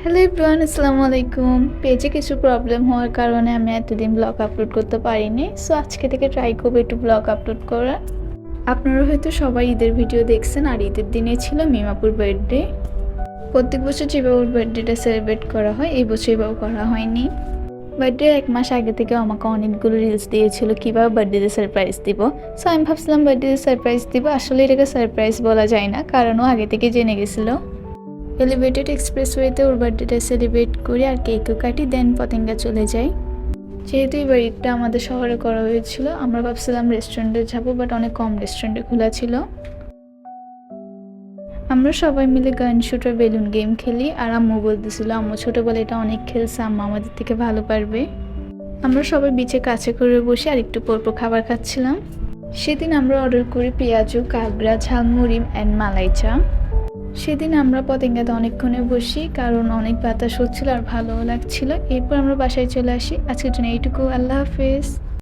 Hello everyone, আসসালামু আলাইকুম। পেজে কিছু প্রবলেম হওয়ার কারণে আমি এতদিন ব্লগ আপলোড করতে পারিনি। সো আজকে থেকে ট্রাই করবো একটু ব্লগ আপলোড করার। আপনারা হয়তো সবাই ঈদের ভিডিও দেখছেন, আর ঈদের দিনে ছিল মিমাপুর বার্থডে। প্রত্যেক বছর যেভাবে ওর বার্থডেটা সেলিব্রেট করা হয়, এই বছর এভাবে করা হয়নি। বার্থডে 1 মাস আগে থেকে আমাকে অনেকগুলো রিলস দিয়েছিল কীভাবে বার্থডেতে সারপ্রাইজ দিব। সো আমি ভাবছিলাম বার্থডেতে সারপ্রাইজ দিব, আসলে এটাকে সারপ্রাইজ বলা যায় না, কারণ ও আগে থেকে জেনে গেছিলো। এলিভেটেড এক্সপ্রেসওয়েতে ওর বার্থডেটা সেলিব্রেট করি আর কেকও কাটি, দেন পতেঙ্গা চলে যাই। যেহেতু এই বাড়িটা আমাদের শহরে করা হয়েছিল, আমরা ভাবছিলাম রেস্টুরেন্টে যাবো, বাট অনেক কম রেস্টুরেন্টে খোলা ছিল। আমরা সবাই মিলে গান শুটার বেলুন গেম খেলি, আর আম্মু বলতেছিল আম্মু ছোটোবেলা এটা অনেক খেলছে, আম্মু আমাদের থেকে ভালো পারবে। আমরা সবাই বিচে কাছে করে বসে আর একটু পরপর খাবার খাচ্ছিলাম। সেদিন আমরা অর্ডার করি পেঁয়াজু, কাবরা, ঝালমুড়ি অ্যান্ড মালাই চা। সেদিন আমরা পতেঙ্গাতে অনেকক্ষণে বসি, কারণ অনেক বাতাস হচ্ছিল আর ভালোও লাগছিল। এরপর আমরা বাসায় চলে আসি। আজকের জন্য এইটুকু। আল্লাহ হাফেজ।